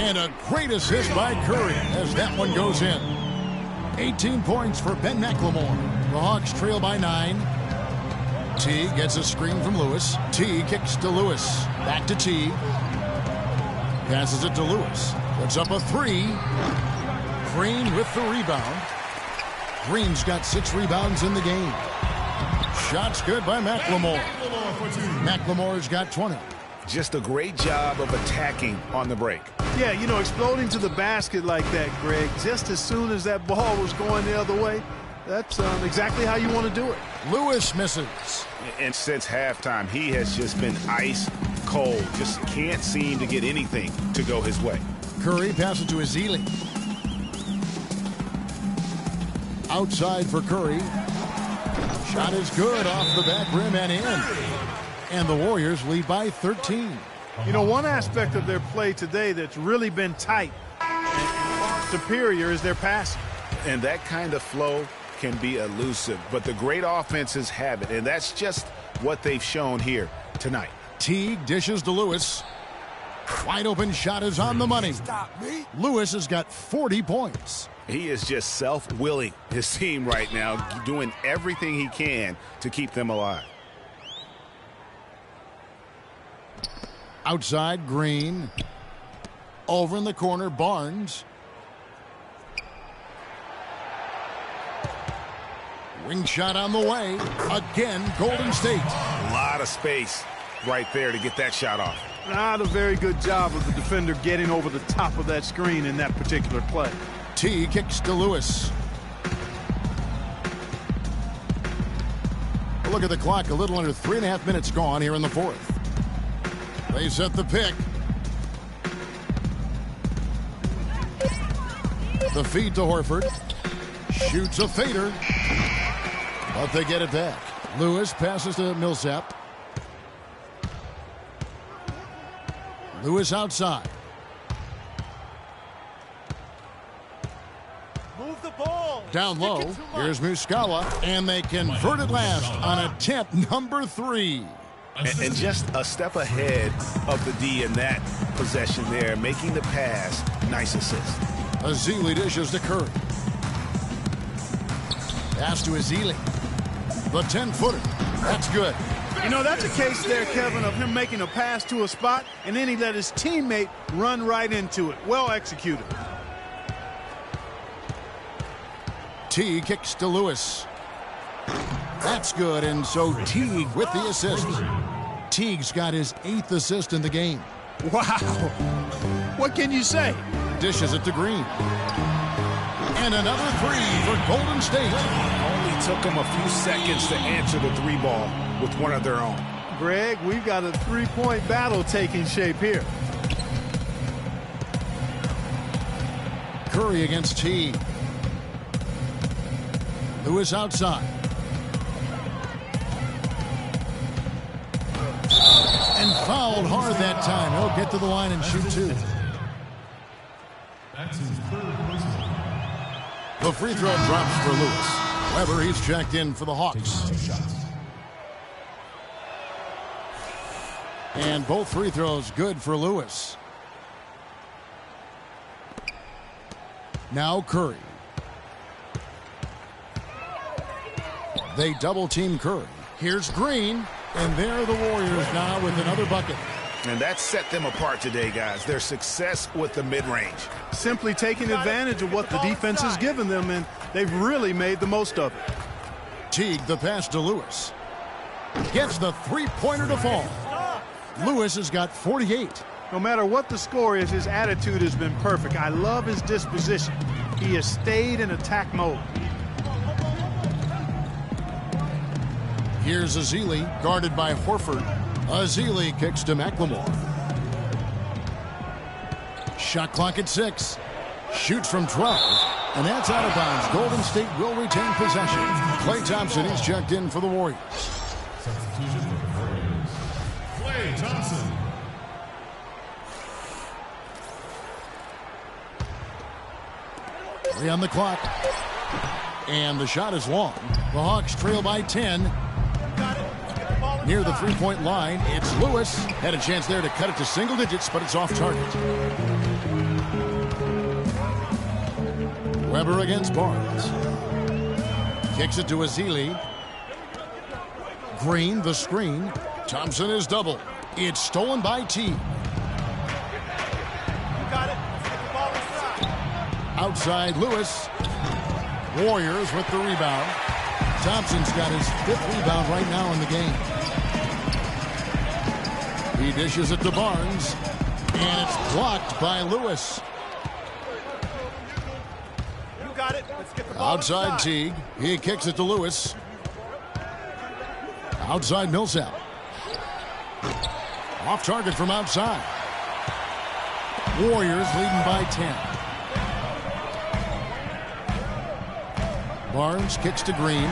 And a great assist by Curry as that one goes in. 18 points for Ben McLemore. The Hawks trail by 9. T gets a screen from Lewis. T kicks to Lewis. Back to T. Passes it to Lewis. Puts up a 3. Green with the rebound. Green's got 6 rebounds in the game. Shots good by McLemore. McLemore's got 20. Just a great job of attacking on the break. Yeah, you know, exploding to the basket like that, Greg, just as soon as that ball was going the other way, that's exactly how you want to do it. Lewis misses. And since halftime, he has just been ice cold. Just can't seem to get anything to go his way. Curry passes to Ezeli. Outside for Curry. Shot is good off the back rim and in. And the Warriors lead by 13. You know, one aspect of their play today that's really been tight and superior is their passing. And that kind of flow can be elusive, but the great offenses have it, and that's just what they've shown here tonight. Teague dishes to Lewis. Wide open shot is on the money. Lewis has got 40 points. He is just self-willing his team right now, doing everything he can to keep them alive. Outside, Green. Over in the corner, Barnes. Wing shot on the way. Again, Golden State. A lot of space right there to get that shot off. Not a very good job of the defender getting over the top of that screen in that particular play. T kicks to Lewis. A look at the clock. A little under 3.5 minutes gone here in the fourth. They set the pick. The feed to Horford. Shoots a fader. But they get it back. Lewis passes to Millsap. Lewis outside. Move the ball. Down low. Here's Muscala. And they convert it last on attempt number 3. And just a step ahead of the D in that possession there, making the pass. Nice assist. Ezeli dishes to Curry. Pass to Ezeli. The 10-footer. That's good. You know, that's a case there, Kevin, of him making a pass to a spot, and then he let his teammate run right into it. Well executed. T kicks to Lewis. That's good, and so Teague with the assist. Teague's got his 8th assist in the game. Wow. What can you say? Dishes it to Green. And another 3 for Golden State. Only took them a few seconds to answer the 3 ball with one of their own. Greg, we've got a 3-point battle taking shape here. Curry against Teague. Lewis outside. And fouled hard that time. He'll get to the line and shoot 2. That's his third personal. The free throw drops for Lewis. Weber, he's checked in for the Hawks. And both free throws good for Lewis. Now Curry. They double team Curry. Here's Green. And there are the Warriors now with another bucket. And that set them apart today, guys. Their success with the mid-range. Simply taking advantage of what the defense has given them, and they've really made the most of it. Teague, the pass to Lewis. Gets the 3-pointer to fall. Lewis has got 48. No matter what the score is, his attitude has been perfect. I love his disposition. He has stayed in attack mode. Here's Ezeli, guarded by Horford. Ezeli kicks to McLemore. Shot clock at 6. Shoots from 12. And that's out of bounds. Golden State will retain possession. Klay Thompson is checked in for the Warriors. Substitution for the Warriors. Klay Thompson. 3 on the clock. And the shot is long. The Hawks trail by 10. Near the three-point line, it's Lewis. Had a chance there to cut it to single digits, but it's off target. Weber against Barnes. Kicks it to Azili. Green, the screen. Thompson is double. It's stolen by T. Outside Lewis. Warriors with the rebound. Thompson's got his 5th rebound right now in the game. He dishes it to Barnes. And it's blocked by Lewis. Outside Teague. He kicks it to Lewis. Outside Millsap. Off target from outside. Warriors leading by 10. Barnes kicks to Green.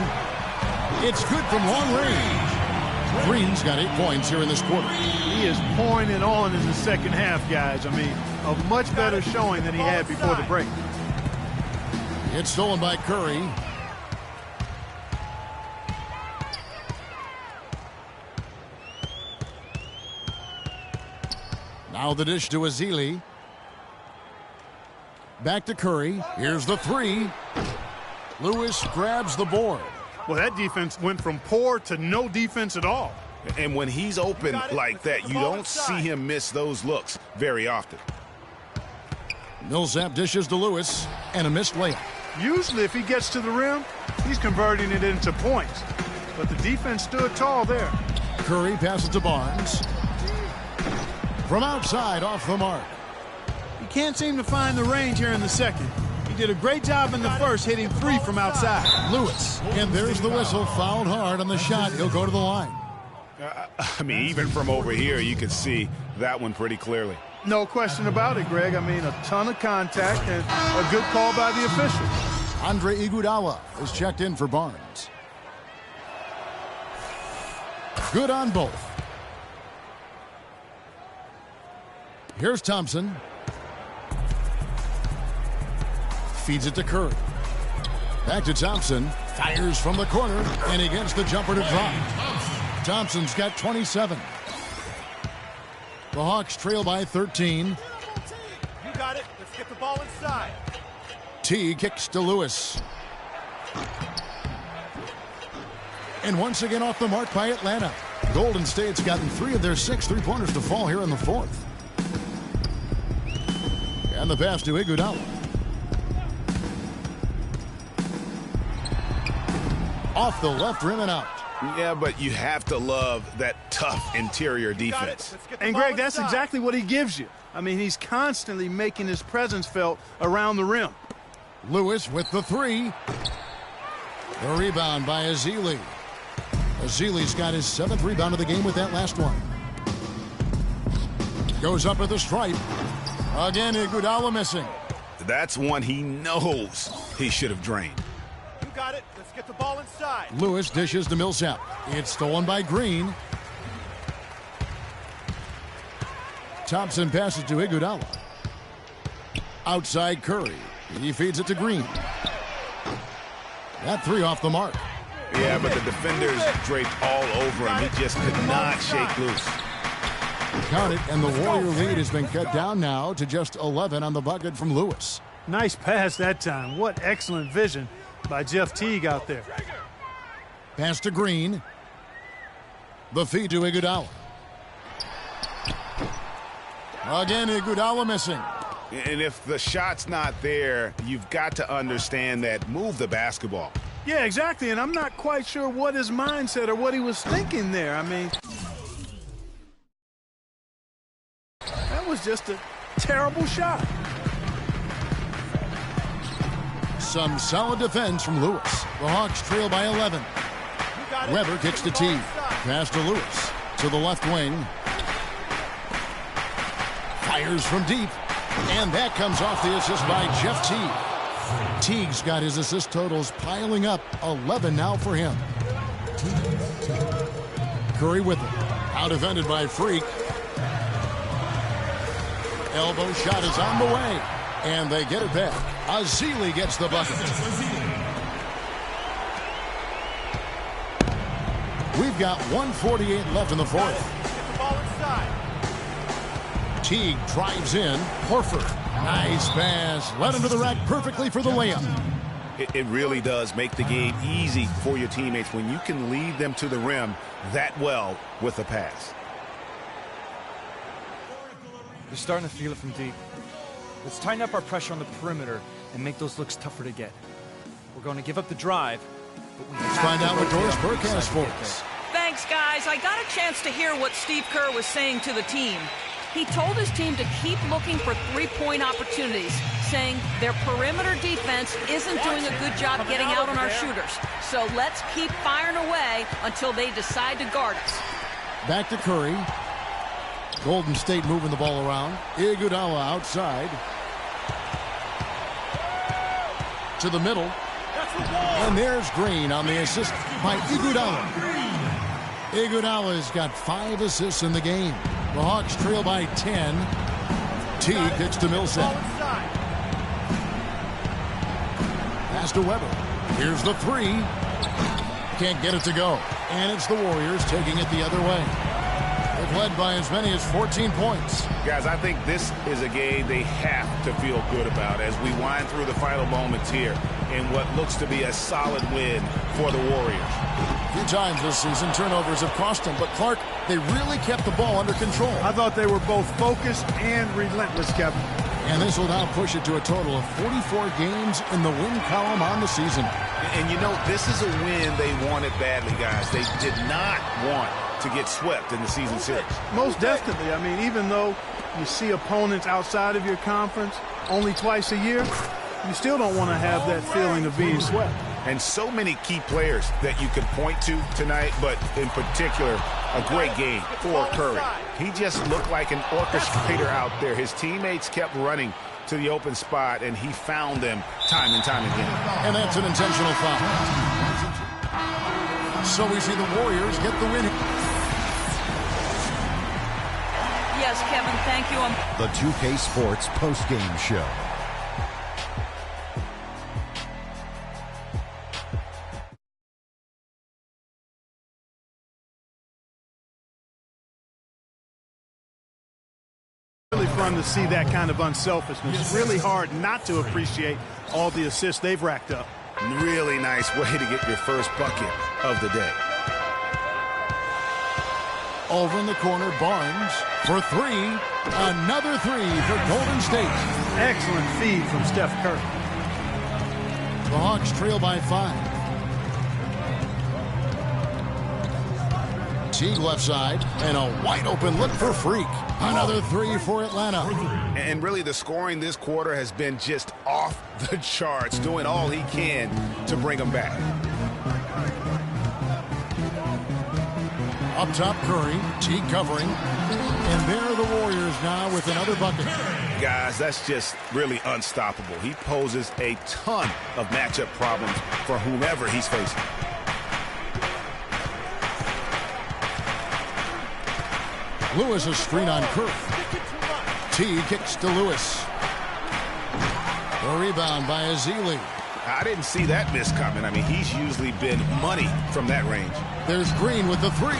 It's good from long range. Green's got 8 points here in this quarter. He is pouring it on in the second half, guys. I mean, a much better showing than he had before the break. It's stolen by Curry. Now the dish to Azili. Back to Curry. Here's the 3. Lewis grabs the board. Well, that defense went from poor to no defense at all. And when he's open like that, you don't see him miss those looks very often. Millsap dishes to Lewis, and a missed layup. Usually if he gets to the rim, he's converting it into points. But the defense stood tall there. Curry passes to Barnes. From outside, off the mark. He can't seem to find the range here in the second. He did a great job in the first, hitting 3 from outside. Lewis, and there's the whistle, fouled hard on the shot. He'll go to the line. I mean, even from over here, you can see that one pretty clearly. No question about it, Greg. I mean, a ton of contact and a good call by the official. Andre Iguodala is checked in for Barnes. Good on both. Here's Thompson. Feeds it to Curry. Back to Thompson. Fires from the corner, and he gets the jumper to drop. Thompson's got 27. The Hawks trail by 13. You got it. Let's get the ball inside. T kicks to Lewis. And once again off the mark by Atlanta. Golden State's gotten 3 of their 6 3-pointers to fall here in the 4th. And the pass to Iguodala. Off the left rim and out. Yeah, but you have to love that tough interior defense. And, Greg, that's exactly what he gives you. I mean, he's constantly making his presence felt around the rim. Lewis with the 3. The rebound by Azili. Azili's got his 7th rebound of the game with that last one. Goes up at the stripe. Again, Iguodala missing. That's one he knows he should have drained. You got it. Let's get the ball inside. Lewis dishes to Millsap. It's stolen by Green. Thompson passes to Iguodala. Outside Curry. He feeds it to Green. That 3 off the mark. Yeah, but the defenders draped all over him. He just could not shake loose. Count it, and the Warrior lead has been cut down now to just 11 on the bucket from Lewis. Nice pass that time. What excellent vision by Jeff Teague out there. Pass to Green. The feed to Iguodala. Again, Iguodala missing. And if the shot's not there, you've got to understand that move the basketball. Yeah, exactly, and I'm not quite sure what his mindset or what he was thinking there. I mean, that was just a terrible shot. Some solid defense from Lewis. The Hawks trail by 11. Weber kicks to T. Pass to Lewis. To the left wing. Fires from deep. And that comes off the assist by Jeff Teague. Teague's got his assist totals piling up. 11 now for him. Curry with it. Out defended by Freak. Elbow shot is on the way. And they get it back. Azili gets the bucket. We've got 1:48 left in the fourth. Get the ball inside. Teague drives in. Horford. Nice pass. Led into the rack perfectly for the layup. It really does make the game easy for your teammates when you can lead them to the rim that well with a pass. They're starting to feel it from deep. Let's tighten up our pressure on the perimeter and make those looks tougher to get. We're going to give up the drive, but we Let's find out what Doris Burke has for us. Thanks, guys. I got a chance to hear what Steve Kerr was saying to the team. He told his team to keep looking for three-point opportunities, saying their perimeter defense isn't doing a good job getting out on our shooters. So let's keep firing away until they decide to guard us. Back to Curry. Golden State moving the ball around. Iguodala outside. To the middle. And there's Green on the assist by Iguodala. Iguodala's got 5 assists in the game. The Hawks trail by 10. Teague kicks to Millsap. Pass to Weber. Here's the 3. Can't get it to go. And it's the Warriors taking it the other way. They've led by as many as 14 points. Guys, I think this is a game they have to feel good about as we wind through the final moments here in what looks to be a solid win for the Warriors. A few times this season, turnovers have cost them, but Clark, they really kept the ball under control. I thought they were both focused and relentless, Kevin. And this will now push it to a total of 44 games in the win column on the season. And you know, this is a win they wanted badly, guys. They did not want to get swept in the season series. Most definitely. I mean, even though you see opponents outside of your conference only twice a year, you still don't want to have that feeling of being swept. And so many key players that you could point to tonight, but in particular, a great game for Curry. He just looked like an orchestrator out there. His teammates kept running to the open spot, and he found them time and time again. And that's an intentional foul. So we see the Warriors get the win. Yes, Kevin, thank you. The 2K Sports postgame show. Really fun to see that kind of unselfishness. It's really hard not to appreciate all the assists they've racked up. Really nice way to get your first bucket of the day. Over in the corner, Barnes for 3. Another 3 for Golden State. Excellent feed from Steph Curry. The Hawks trail by 5. Teague left side, and a wide open look for Freak. Another 3 for Atlanta. And really the scoring this quarter has been just off the charts, doing all he can to bring them back. Up top, Curry. Teague covering. And there are the Warriors now with another bucket. Guys, that's just really unstoppable. He poses a ton of matchup problems for whomever he's facing. Lewis a screen on Kerr. Teague kicks to Lewis. The rebound by Azili. I didn't see that miss coming. I mean, he's usually been money from that range. There's Green with the 3.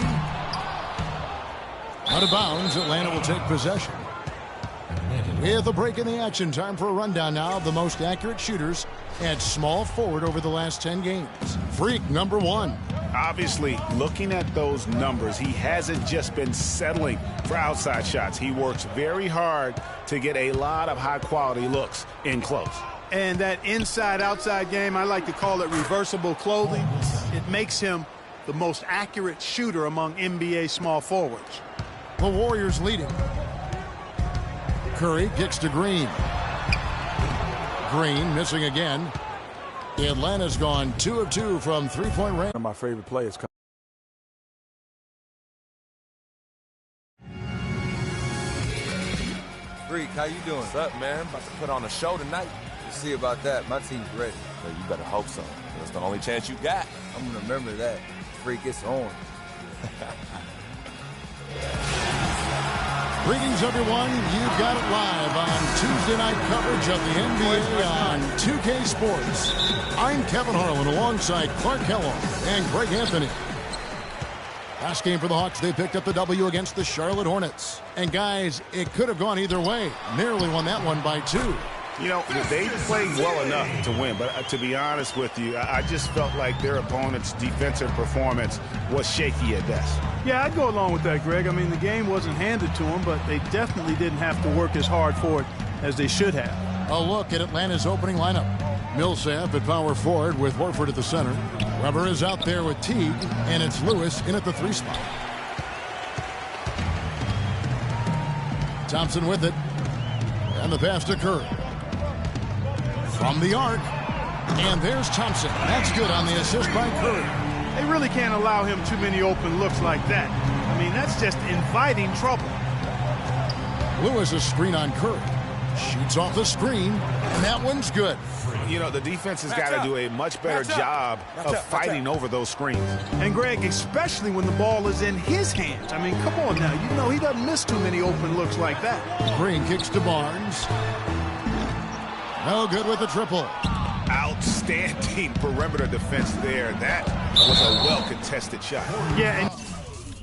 Out of bounds, Atlanta will take possession. With a break in the action, time for a rundown now of the most accurate shooters at small forward over the last 10 games. Freak, number 1. Obviously, looking at those numbers, he hasn't just been settling for outside shots. He works very hard to get a lot of high-quality looks in close. And that inside-outside game, I like to call it reversible clothing. It makes him the most accurate shooter among NBA small forwards. The Warriors leading. Curry kicks to Green. Green missing again. Atlanta's gone 2 of 2 from three-point range. One of my favorite players. Freak, how you doing? What's up, man? About to put on a show tonight. We'll see about that. My team's ready. Well, you better hope so. That's the only chance you got. I'm going to remember that. Freak, it's on. Greetings, everyone. You've got it live on Tuesday night coverage of the NBA on 2K Sports. I'm Kevin Harlan alongside Clark Kellogg and Greg Anthony. Last game for the Hawks, they picked up the W against the Charlotte Hornets. And guys, it could have gone either way. Nearly won that one by 2. You know, they played well enough to win, but to be honest with you, I just felt like their opponent's defensive performance was shaky at best. Yeah, I'd go along with that, Greg. I mean, the game wasn't handed to them, but they definitely didn't have to work as hard for it as they should have. A look at Atlanta's opening lineup. Millsap at power forward with Horford at the center. Weber is out there with Teague, and it's Lewis in at the 3 spot. Thompson with it. And the pass to Curry. From the arc. And there's Thompson. That's good on the assist by Curry. They really can't allow him too many open looks like that. I mean, that's just inviting trouble. Lewis, a screen on Curry. Shoots off the screen, and that one's good. You know, the defense has got to do a much better job of fighting over those screens. And, Greg, especially when the ball is in his hands. I mean, come on now. You know he doesn't miss too many open looks like that. Green kicks to Barnes. No good with the triple. Outstanding perimeter defense there. That was a well-contested shot. Yeah, and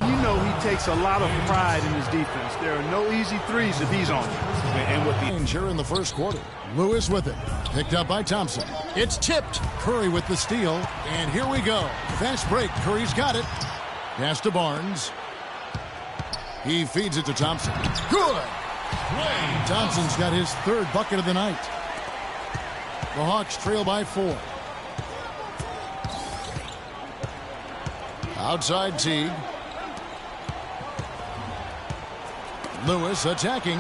you know he takes a lot of pride in his defense. There are no easy threes if he's on it. And with the danger in the first quarter. Lewis with it. Picked up by Thompson. It's tipped. Curry with the steal. And here we go. Fast break. Curry's got it. Pass to Barnes. He feeds it to Thompson. Good. Thompson's got his 3rd bucket of the night. The Hawks trail by 4. Outside Teague. Lewis attacking.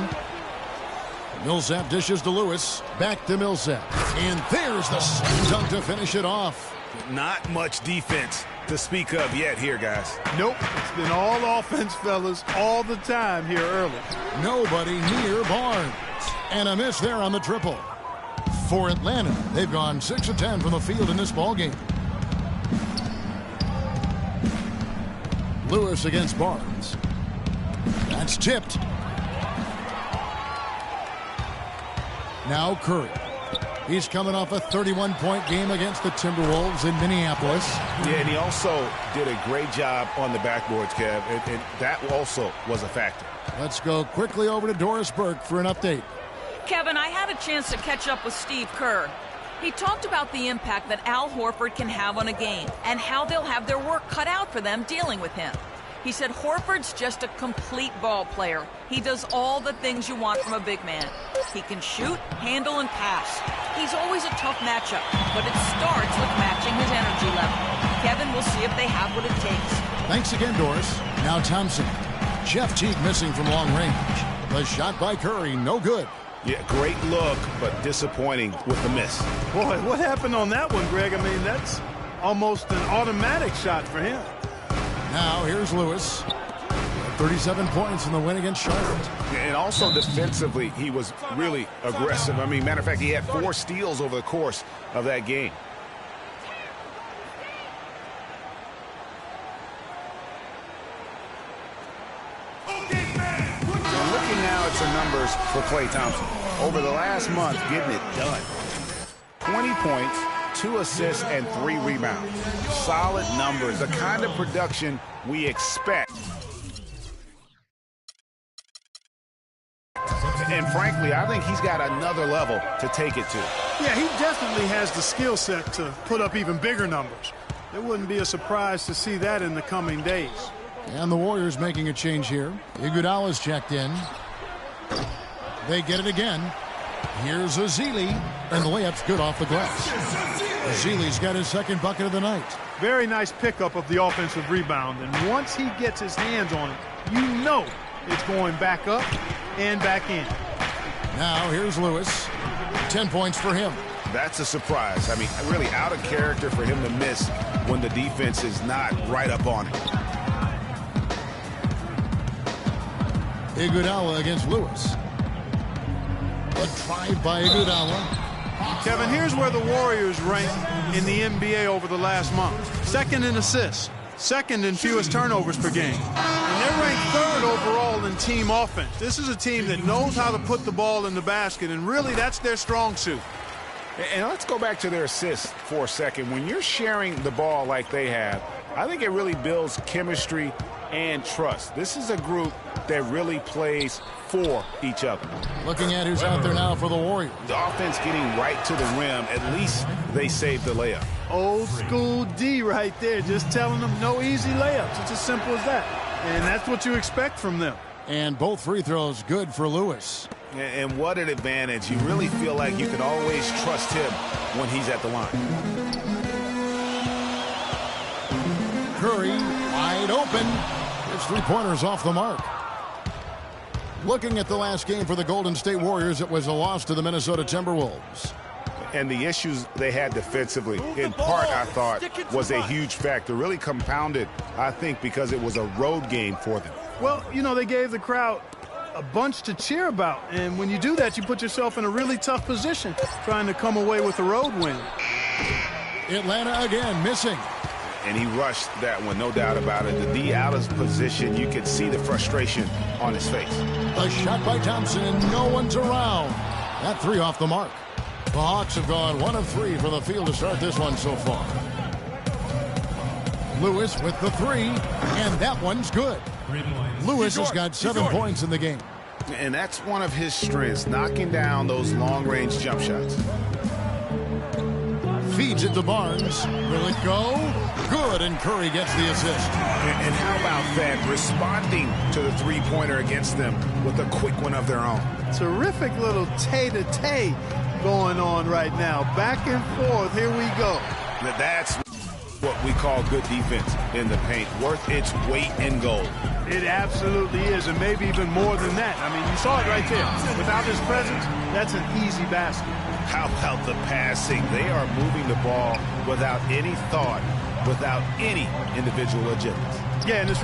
Millsap dishes to Lewis. Back to Millsap. And there's the dunk to finish it off. Not much defense to speak of yet here, guys. Nope. It's been all offense, fellas, all the time here early. Nobody near Barnes. And a miss there on the triple. For Atlanta, they've gone 6 of 10 from the field in this ballgame. Lewis against Barnes. That's tipped. Now Curry. He's coming off a 31-point game against the Timberwolves in Minneapolis. Yeah, and he also did a great job on the backboards, Kev, and that also was a factor. Let's go quickly over to Doris Burke for an update. Kevin, I had a chance to catch up with Steve Kerr. He talked about the impact that Al Horford can have on a game and how they'll have their work cut out for them dealing with him. He said Horford's just a complete ball player. He does all the things you want from a big man. He can shoot, handle, and pass. He's always a tough matchup, but it starts with matching his energy level. Kevin, we'll see if they have what it takes. Thanks again, Doris. Now Thompson. Jeff Teague missing from long range. The shot by Curry, no good. Yeah, great look, but disappointing with the miss. Boy, what happened on that one, Greg? I mean, that's almost an automatic shot for him. Now here's Lewis. 37 points in the win against Charlotte. And also defensively, he was really aggressive. I mean, matter of fact, he had 4 steals over the course of that game. And looking now at some numbers for Klay Thompson. Over the last month, getting it done. 20 points, 2 assists, and 3 rebounds. Solid numbers, the kind of production we expect. And frankly, I think he's got another level to take it to. Yeah, he definitely has the skill set to put up even bigger numbers. It wouldn't be a surprise to see that in the coming days. And the Warriors making a change here. Iguodala's checked in. They get it again. Here's Azili, and the layup's good off the glass. Azili's got his 2nd bucket of the night. Very nice pickup of the offensive rebound, and once he gets his hands on it, you know it's going back up and back in. Now here's Lewis. 10 points for him. That's a surprise. I mean, really out of character for him to miss when the defense is not right up on it. Iguodala against Lewis. A drive by Iguodala. Kevin, here's where the Warriors rank in the NBA over the last month. 2nd in assists, second in fewest turnovers per game. And they're ranked third overall in team offense. This is a team that knows how to put the ball in the basket, and really that's their strong suit. And let's go back to their assists for a second. When you're sharing the ball like they have, I think it really builds chemistry and trust. This is a group that really plays for each other. Looking at who's out there now for the Warriors. The offense getting right to the rim. At least they saved the layup. Old school D right there, just telling them no easy layups. It's as simple as that. And that's what you expect from them. And both free throws good for Lewis. And what an advantage. You really feel like you can always trust him when he's at the line. Curry wide open. His three-pointer's off the mark. Looking at the last game for the Golden State Warriors, it was a loss to the Minnesota Timberwolves. And the issues they had defensively, in part, I thought, was a huge factor. Really compounded, I think, because it was a road game for them. Well, you know, they gave the crowd a bunch to cheer about. And when you do that, you put yourself in a really tough position trying to come away with a road win. Atlanta again missing. And he rushed that one, no doubt about it. The D out of position, you could see the frustration on his face. A shot by Thompson, and no one's around. That three off the mark. The Hawks have gone 1 of 3 from the field to start this one so far. Lewis with the three, and that one's good. Lewis has got 7 points in the game. And that's one of his strengths, knocking down those long-range jump shots. Feeds it to Barnes. Will it go? Good, and Curry gets the assist. And how about that? Responding to the three-pointer against them with a quick one of their own. Terrific little tay-to-tay going on right now. Back and forth. Here we go. That's what we call good defense in the paint. Worth its weight in gold. It absolutely is, and maybe even more than that. I mean, you saw it right there. Without his presence, that's an easy basket. How about the passing? They are moving the ball without any thought, without any individual agendas. Yeah, and it's